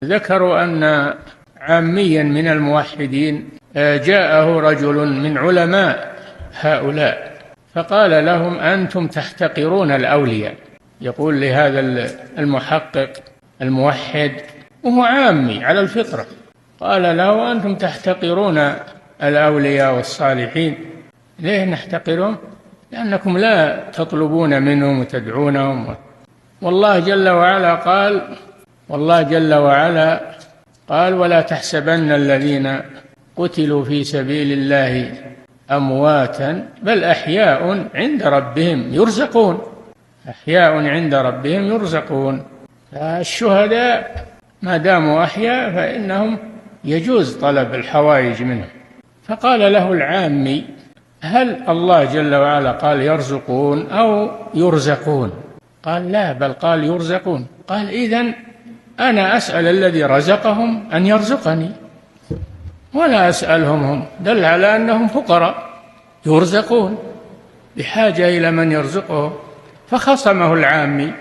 ذكروا أن عاميا من الموحدين جاءه رجل من علماء هؤلاء فقال لهم: أنتم تحتقرون الأولياء. يقول لهذا المحقق الموحد وهو عامي على الفطرة، قال له: أنتم تحتقرون الأولياء والصالحين. ليه نحتقرهم؟ لأنكم لا تطلبون منهم وتدعونهم. والله جل وعلا قال: ولا تحسبن الذين قتلوا في سبيل الله أمواتا بل أحياء عند ربهم يرزقون. أحياء عند ربهم يرزقون. فالشهداء ما داموا أحياء فإنهم يجوز طلب الحوائج منهم. فقال له العامي: هل الله جل وعلا قال يرزقون أو يرزقون؟ قال: لا، بل قال يرزقون. قال: إذن أنا أسأل الذي رزقهم أن يرزقني ولا أسألهم هم. دل على أنهم فقراء يرزقون بحاجة إلى من يرزقهم. فخصمه العامي